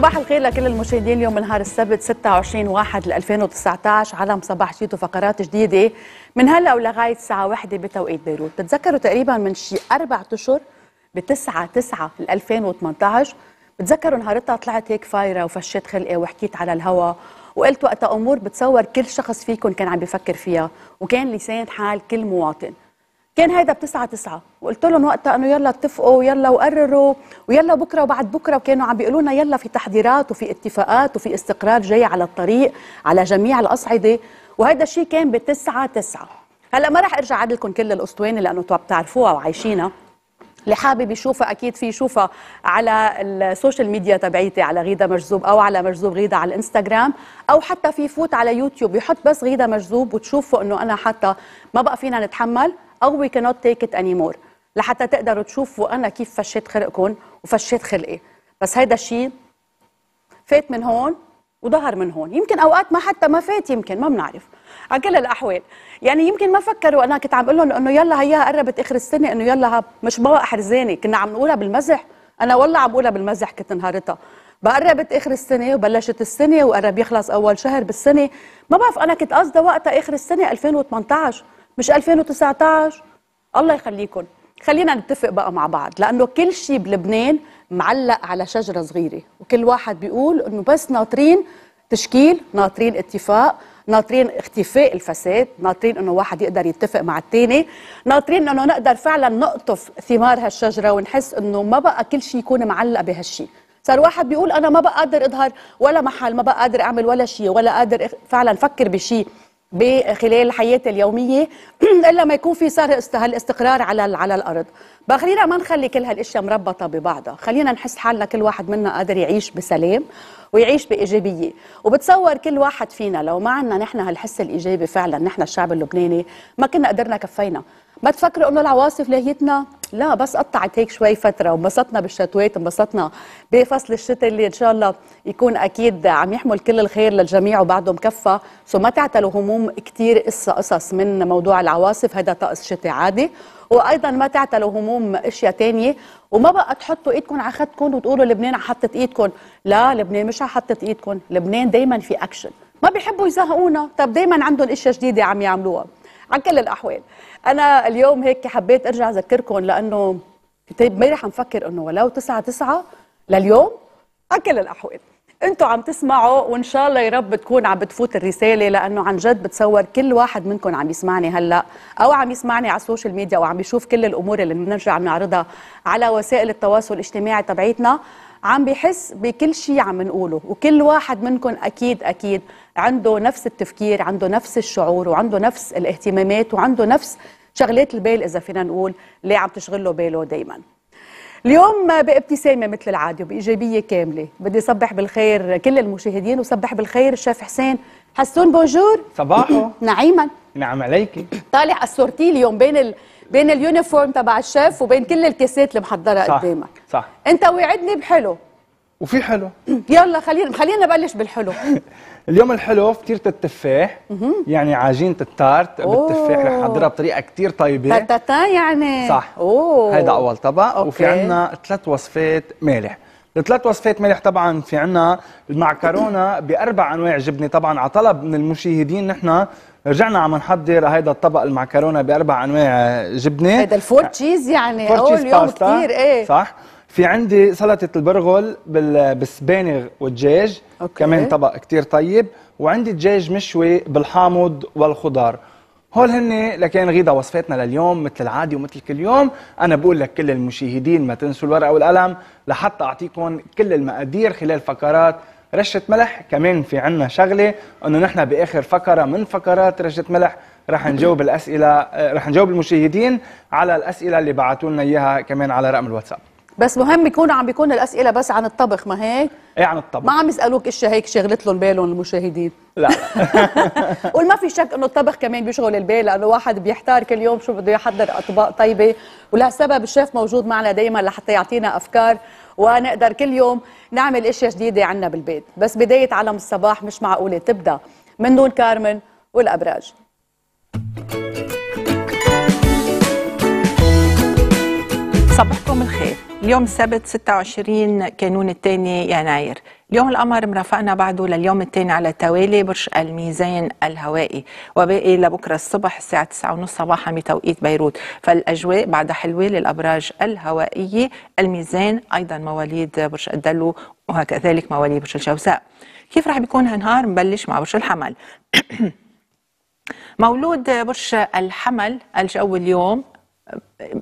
صباح الخير لكل المشاهدين. اليوم نهار السبت 26/1/2019. عالم صباح جيتوا فقرات جديدة من هلا ولغاية الساعة 1 بتوقيت بيروت. بتتذكروا تقريبا من شي 4 أشهر ب 9/9/2018 بتذكروا نهارتها طلعت هيك فايرة وفشيت خلقي وحكيت على الهوا وقلت وقتها أمور بتصور كل شخص فيكم كان عم بيفكر فيها وكان لسان حال كل مواطن. كان هيدا ب 9/9 وقلت لهم وقتها انه يلا اتفقوا ويلا وقرروا ويلا بكره وبعد بكره، وكانوا عم بيقولوا لنا يلا في تحضيرات وفي اتفاقات وفي استقرار جاي على الطريق على جميع الاصعده، وهذا الشيء كان ب 9/9. هلا ما راح ارجع اعد لكم كل الاسطوانه لانه بتعرفوها وعايشينها. اللي حابب يشوفها اكيد في يشوفها على السوشيال ميديا تبعيتي على غيدا مجذوب او على مجذوب غيدا على الانستغرام، او حتى في يفوت على يوتيوب يحط بس غيدا مجذوب وتشوفوا انه انا حتى ما بقى فينا نتحمل او we cannot take it anymore، لحتى تقدروا تشوفوا انا كيف فشيت خلقكم وفشيت خلقي. بس هيدا الشيء فات من هون وظهر من هون، يمكن اوقات ما حتى ما فات، يمكن ما بنعرف. على كل الاحوال يعني يمكن ما فكروا. انا كنت عم بقول لهم انه يلا هيها قربت اخر السنه، انه يلا مش بقى حرزانه، كنا عم نقولها بالمزح. انا والله عم بقولها بالمزح كنت نهارتها بقربت اخر السنه وبلشت السنه وقرب يخلص اول شهر بالسنه. ما بعرف انا كنت قصده وقتها اخر السنه 2018 مش 2019. الله يخليكم خلينا نتفق بقى مع بعض، لانه كل شيء بلبنان معلق على شجره صغيره، وكل واحد بيقول انه بس ناطرين تشكيل، ناطرين اتفاق، ناطرين اختفاء الفساد، ناطرين انه واحد يقدر يتفق مع الثاني، ناطرين انه نقدر فعلا نقطف ثمار هالشجره ونحس انه ما بقى كل شيء يكون معلق بهالشيء. صار واحد بيقول انا ما بقى قادر اظهر ولا محل، ما بقى قادر اعمل ولا شيء، ولا قادر فعلا افكر بشيء بخلال حياتي اليوميه الا ما يكون في صار هالاستقرار على الارض. بقى خلينا ما نخلي كل هالاشياء مربطه ببعضها، خلينا نحس حالنا كل واحد منا قادر يعيش بسلام ويعيش بايجابيه. وبتصور كل واحد فينا لو ما عندنا نحن هالحس الايجابي فعلا، نحن الشعب اللبناني ما كنا قدرنا كفينا. ما تفكروا انه العواصف لهيتنا، لا بس قطعت هيك شوي فتره وانبسطنا بالشتوات، انبسطنا بفصل الشتاء اللي ان شاء الله يكون اكيد عم يحمل كل الخير للجميع وبعده مكفى. سو ما تعتلوا هموم كثير قصص من موضوع العواصف، هذا طقس شتاء عادي. وايضا ما تعتلوا هموم اشياء ثانيه، وما بقى تحطوا ايدكم على خدكم وتقولوا لبنان حطت ايدكم. لا، لبنان مش حطت ايدكم، لبنان دائما في اكشن. ما بيحبوا يزهقونا، طب دائما عندهم اشياء جديده عم يعملوها. على كل الاحوال انا اليوم هيك حبيت ارجع اذكركم، لانه كنت امبارح عم فكر انه ولو 9/9 لليوم. على كل الاحوال انتم عم تسمعوا وان شاء الله يا رب تكون عم بتفوت الرساله، لانه عن جد بتصور كل واحد منكم عم يسمعني هلا او عم يسمعني على السوشيال ميديا او عم بيشوف كل الامور اللي بنرجع بنعرضها على وسائل التواصل الاجتماعي تبعيتنا، عم بيحس بكل شيء عم نقوله. وكل واحد منكم اكيد عنده نفس التفكير، عنده نفس الشعور، وعنده نفس الاهتمامات، وعنده نفس شغلات البال اذا فينا نقول اللي عم تشغله باله دائما. اليوم بابتسامه مثل العاده وبايجابيه كامله بدي صبح بالخير كل المشاهدين، وصبح بالخير الشيف حسين حسون. بونجور. صباحو. نعيما. نعم عليكي. طالع السورتي اليوم بين اليونيفورم تبع الشيف وبين كل الكاسات اللي محضره قدامك. صح. انت وعدني بحلو وفي حلو. يلا خلينا نبلش بالحلو. اليوم الحلو فطيرة التفاح، يعني عجينة التارت بالتفاح رح نحضرها بطريقة كتير طيبة. تاتا يعني. صح. هيدا أول طبق. وفي عنا 3 وصفات مالح. ال3 وصفات مالح طبعا في عنا المعكرونة ب4 أنواع جبنة، طبعا على طلب من المشاهدين نحن رجعنا عم نحضر هيدا الطبق المعكرونة ب4 أنواع جبنة. هيدا الفور تشيز يعني أول يوم كتير. إيه صح. في عندي سلطة البرغل بالسبانغ والدجاج. كمان طبق كتير طيب. وعندي دجاج مشوي بالحامض والخضار. هول هن لكن غيدا وصفاتنا لليوم مثل العادي ومثل كل يوم. أنا بقول لك كل المشاهدين ما تنسوا الورقة والقلم لحتى أعطيكم كل المقادير خلال فقرات رشة ملح. كمان في عنا شغلة أنه نحن بآخر فقرة من فقرات رشة ملح رح نجاوب الأسئلة، رح نجاوب المشاهدين على الأسئلة اللي بعتوا لنا إياها كمان على رقم الواتساب. بس مهم عم بيكون الأسئلة بس عن الطبخ، ما هيك؟ ايه عن الطبخ، ما عم يسألوك اشياء هيك شغلت لهم بالهم المشاهدين. لا قول ما في شك انه الطبخ كمان بيشغل البال، لانه واحد بيحتار كل يوم شو بده يحضر اطباق طيبه، ولهالسبب الشيف موجود معنا دائما لحتى يعطينا افكار ونقدر كل يوم نعمل اشياء جديده عنا بالبيت. بس بدايه عالم الصباح مش معقوله تبدا من دون كارمن والابراج. صباحكم الخير. اليوم السبت 26 كانون الثاني يناير. اليوم القمر مرافقنا بعده لليوم الثاني على التوالي برج الميزان الهوائي، وباقي لبكره الصبح الساعه 9:30 صباحا بتوقيت بيروت. فالاجواء بعدها حلوه للابراج الهوائيه، الميزان ايضا مواليد برج الدلو وكذلك مواليد برج الجوزاء. كيف رح بيكون هالنهار؟ نبلش مع برج الحمل. مولود برج الحمل الجو اليوم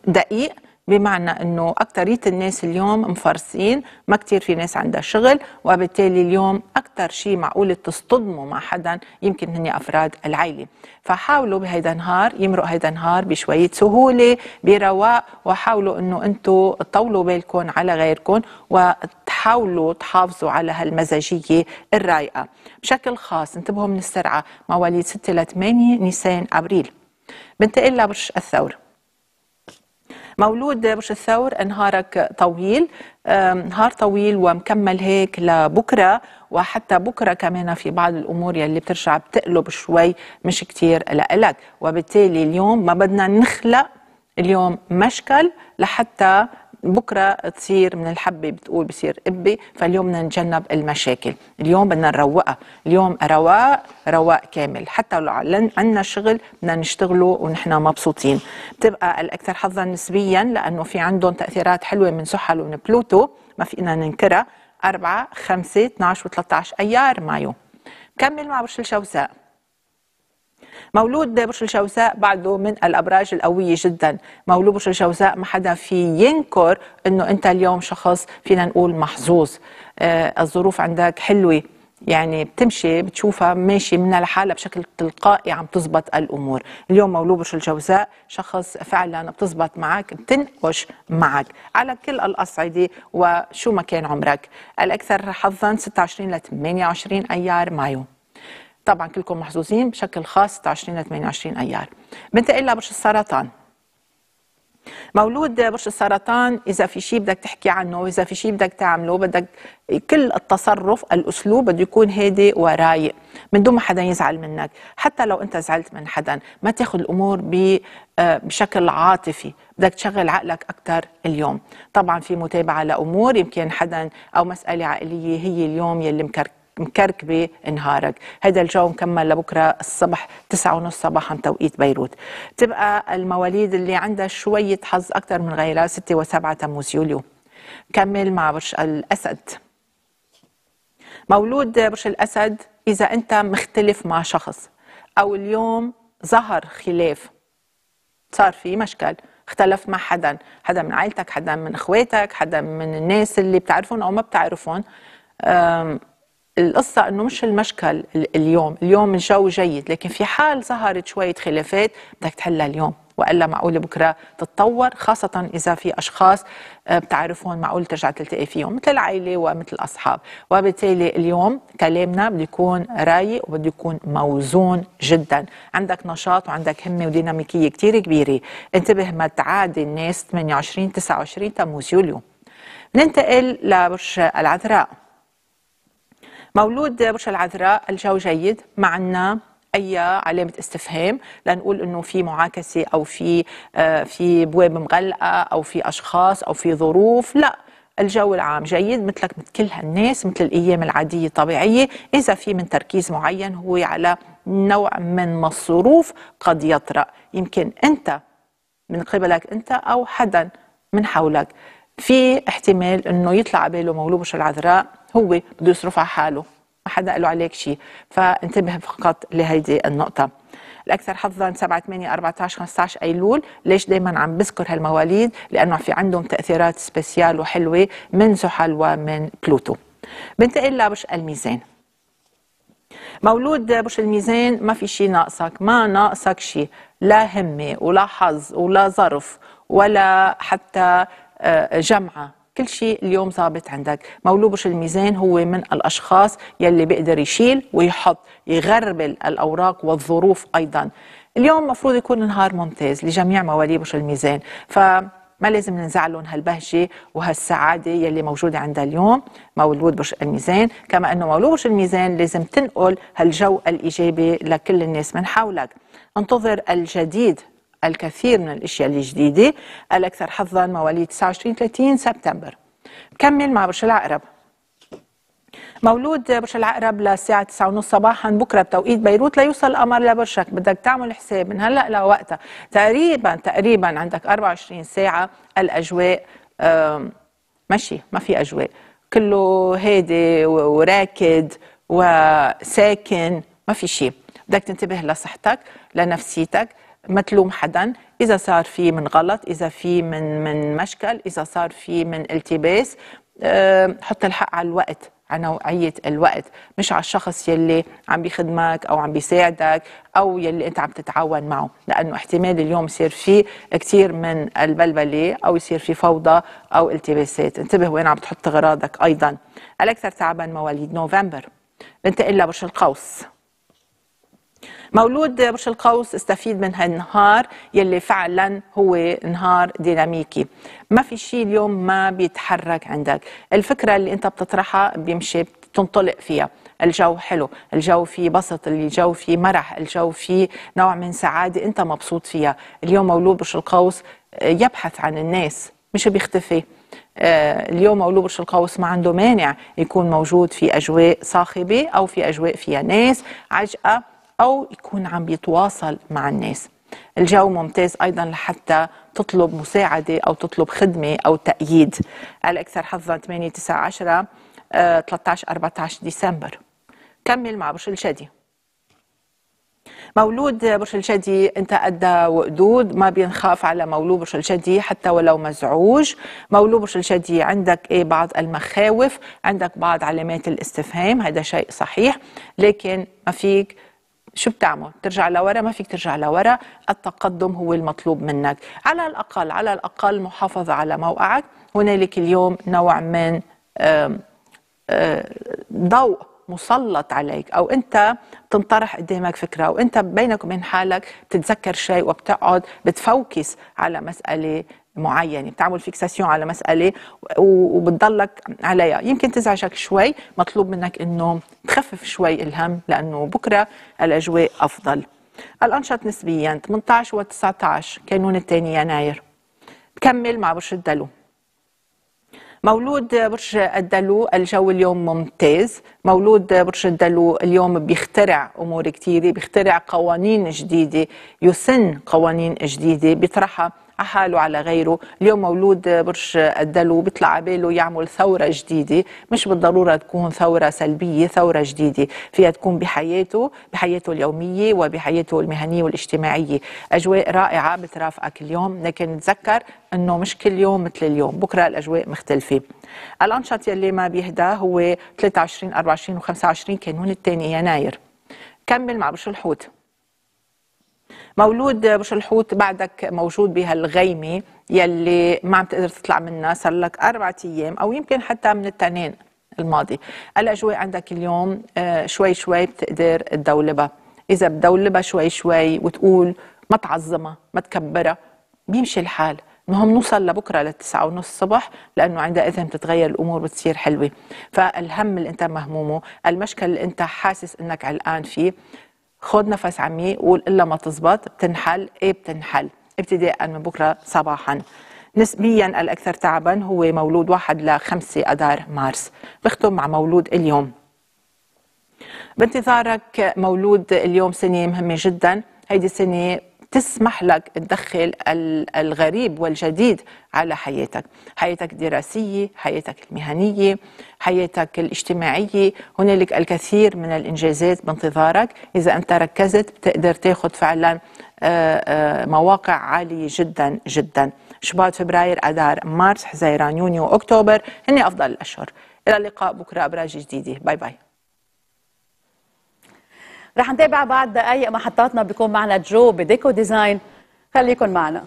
دقيق، بمعنى انه اكترية الناس اليوم مفرسين، ما كتير في ناس عندها شغل، وبالتالي اليوم اكتر شيء معقول تصطدموا مع حدا يمكن هن افراد العائله. فحاولوا بهيدا النهار يمرق هيدا النهار بشويه سهوله برواق، وحاولوا انه انتم تطولوا بالكم على غيركم وتحاولوا تحافظوا على هالمزاجيه الرايقه. بشكل خاص انتبهوا من السرعه، مواليد 6 ل 8 نيسان ابريل. بنتقل لبرج الثور. مولود برج الثور نهارك طويل، نهار طويل ومكمل هيك لبكره، وحتى بكره كمان في بعض الامور يلي بترجع بتقلب شوي مش كتير لإلك، وبالتالي اليوم ما بدنا نخلق اليوم مشكل لحتى بكره تصير من الحبه بتقول بصير قبه. فاليوم بدنا نتجنب المشاكل، اليوم بدنا نروقها، اليوم رواق كامل، حتى لو عندنا شغل بدنا نشتغله ونحن مبسوطين. بتبقى الاكثر حظا نسبيا لانه في عندهم تاثيرات حلوه من زحل ومن بلوتو ما فينا ننكرها، 4 5 12 و13 ايار مايو. كمل مع برج الجوزاء. مولود برج الجوزاء بعده من الابراج القويه جدا، مولود برج الجوزاء ما حدا في ينكر انه انت اليوم شخص فينا نقول محظوظ. الظروف عندك حلوه، يعني بتمشي بتشوفها ماشي منها لحالها بشكل تلقائي عم تزبط الامور. اليوم مولود برج الجوزاء شخص فعلا بتزبط معك، بتنقش معك على كل الاصعده وشو ما كان عمرك. الاكثر حظا 26 ل 28 ايار مايو. طبعا كلكم محظوظين بشكل خاص 26 ل 28 ايار. بنتقل لبرج السرطان. مولود برج السرطان اذا في شيء بدك تحكي عنه واذا في شيء بدك تعمله بدك كل التصرف الاسلوب بده يكون هادئ ورايق من دون ما حدا يزعل منك. حتى لو انت زعلت من حدا ما تاخذ الامور بشكل عاطفي، بدك تشغل عقلك اكثر اليوم. طبعا في متابعه لامور يمكن حدا او مساله عائليه هي اليوم يلي مكركبه نهارك. هذا الجو مكمل لبكره الصبح 9:30 صباحا توقيت بيروت. تبقى المواليد اللي عندها شويه حظ اكثر من غيرها 6 و7 تموز يوليو. كمل مع برج الاسد. مولود برج الاسد اذا انت مختلف مع شخص او اليوم ظهر خلاف، صار في مشكل، اختلف مع حدا من عائلتك، حدا من اخواتك، حدا من الناس اللي بتعرفون او ما بتعرفون، القصة انه مش المشكل اليوم الجو جيد، لكن في حال ظهرت شوية خلافات بدك تحلها اليوم، والا معقول بكره تتطور، خاصة اذا في اشخاص بتعرفون معقول ترجع تلتقي فيهم مثل العائلة ومثل الاصحاب. وبالتالي اليوم كلامنا بده يكون رايق وبده يكون موزون جدا، عندك نشاط وعندك همة وديناميكية كتير كبيرة. انتبه ما تعادي الناس 28 29 تموز يوليو. ننتقل لبرج العذراء. مولود برج العذراء الجو جيد، ما عنا اي علامه استفهام لنقول انه في معاكسه او في بواب مغلقه او في اشخاص او في ظروف، لا، الجو العام جيد مثلك مثل كل هالناس، مثل الايام العاديه الطبيعيه. اذا في من تركيز معين هو على نوع من مصروف قد يطرأ، يمكن انت من قبلك انت او حدا من حولك، في احتمال انه يطلع باله مولود برج العذراء هو بده يصرف على حاله، ما حدا قال له عليك شيء، فانتبه فقط لهيدي النقطة. الأكثر حظا 7 8 14 15 أيلول. ليش دايما عم بذكر هالمواليد؟ لأنه في عندهم تأثيرات سبيسيال وحلوة من زحل ومن بلوتو. بنتقل لبرج الميزان. مولود برج الميزان ما في شيء ناقصك، ما ناقصك شيء، لا همة ولا حظ ولا ظرف ولا حتى جمعة، كل شيء اليوم ظابط عندك. مولود برج الميزان هو من الأشخاص يلي بيقدر يشيل ويحط، يغربل الأوراق والظروف أيضا. اليوم مفروض يكون نهار ممتاز لجميع مواليد برج الميزان، فما لازم ننزعلهم هالبهجة وهالسعادة يلي موجودة عندها اليوم مولود برج الميزان. كما أنه مولود برج الميزان لازم تنقل هالجو الإيجابي لكل الناس من حولك. انتظر الجديد، الكثير من الاشياء الجديده. الاكثر حظا مواليد 29 30 سبتمبر. بكمل مع برج العقرب. مولود برج العقرب للساعة 9:30 صباحا بكرة بتوقيت بيروت ليوصل القمر لبرجك، بدك تعمل حساب من هلأ لوقتها تقريبا عندك 24 ساعة. الأجواء ماشي، ما في أجواء، كله هادي وراكد وساكن، ما في شيء. بدك تنتبه لصحتك لنفسيتك، ما تلوم حدا إذا صار في من غلط، إذا في من مشكل، إذا صار في من التباس. حط الحق على الوقت، على نوعية الوقت، مش على الشخص يلي عم بيخدمك أو عم بيساعدك أو يلي أنت عم تتعاون معه، لأنه احتمال اليوم يصير فيه كتير من البلبلة أو يصير في فوضى أو التباسات. انتبه وين عم تحط أغراضك. أيضا الأكثر تعبان مواليد نوفمبر. بنتقل لبرج القوس. مولود برج القوس استفيد من هالنهار يلي فعلا هو نهار ديناميكي، ما في شيء اليوم ما بيتحرك عندك، الفكرة اللي انت بتطرحها بيمشي، بتنطلق فيها. الجو حلو، الجو فيه بسط، الجو فيه مرح، الجو فيه نوع من سعادة انت مبسوط فيها. اليوم مولود برج القوس يبحث عن الناس، مش بيختفي. اليوم مولود برج القوس ما عنده مانع يكون موجود في أجواء صاخبة أو في أجواء فيها ناس عجقة، أو يكون عم بيتواصل مع الناس. الجو ممتاز أيضا لحتى تطلب مساعدة أو تطلب خدمة أو تأييد. الأكثر حظا 8 9 10 13 14 ديسمبر. كمل مع برج الجدي. مولود برج الجدي انت أدى وقدود، ما بينخاف على مولود برج الجدي حتى ولو مزعوج. مولود برج الجدي عندك بعض المخاوف، عندك بعض علامات الاستفهام، هذا شيء صحيح، لكن ما فيك شو بتعمل؟ ترجع لورا؟ ما فيك ترجع لورا، التقدم هو المطلوب منك. على الأقل محافظة على موقعك. هنالك اليوم نوع من ضوء مسلط عليك، أو أنت تنطرح قدامك فكرة، أو أنت بينك وبين حالك بتتذكر شيء وبتقعد بتفوكس على مسألة معينة، بتعمل فيكساسيون على مسألة وبتضلك عليها، يمكن تزعجك شوي. مطلوب منك أنه تخفف شوي الهم، لأنه بكرة الأجواء أفضل. الأنشط نسبيا 18 و 19 كانون الثاني يناير. تكمل مع برج الدلو. مولود برج الدلو الجو اليوم ممتاز. مولود برج الدلو اليوم بيخترع أمور كتيرة، بيخترع قوانين جديدة، يسن قوانين جديدة بيطرحها على حاله على غيره. اليوم مولود برج الدلو بيطلع على باله يعمل ثورة جديدة، مش بالضرورة تكون ثورة سلبية، ثورة جديدة فيها تكون بحياته اليومية وبحياته المهنية والاجتماعية. أجواء رائعة بترافقك اليوم، لكن تذكر أنه مش كل يوم مثل اليوم، بكرة الأجواء مختلفة. الأنشط يلي ما بيهدى هو 23 24 و 25 كانون الثاني يناير. كمل مع برج الحوت. مولود برج الحوت بعدك موجود بهالغيمة يلي ما عم تقدر تطلع منها، صار لك 4 أيام أو يمكن حتى من التنين الماضي. الأجواء عندك اليوم شوي شوي بتقدر تدولبها، إذا بدولبها شوي شوي وتقول ما تعظمها ما تكبرها بيمشي الحال. المهم نوصل لبكره للتسعة ونص الصبح، لانه عندئذ بتتغير الامور بتصير حلوه. فالهم اللي انت مهمومه، المشكل اللي انت حاسس انك علقان فيه، خد نفس عميق وقول الا ما تزبط بتنحل. بتنحل ابتداء من بكره صباحا. نسبيا الاكثر تعبا هو مولود 1 ل 5 اذار مارس. بختم مع مولود اليوم. بانتظارك مولود اليوم سنه مهمه جدا. هيدي سنه تسمح لك تدخل الغريب والجديد على حياتك الدراسية، حياتك المهنية، حياتك الاجتماعية. هنالك الكثير من الإنجازات بانتظارك، إذا أنت ركزت بتقدر تاخد فعلا مواقع عالية جدا جدا. شباط، فبراير، أذار، مارس، حزيران، يونيو، أكتوبر هن أفضل الأشهر. إلى اللقاء بكرة أبراج جديدة. باي باي. رح نتابع بعد دقائق محطاتنا، بيكون معنا جو بديكو ديزاين، خليكن معنا.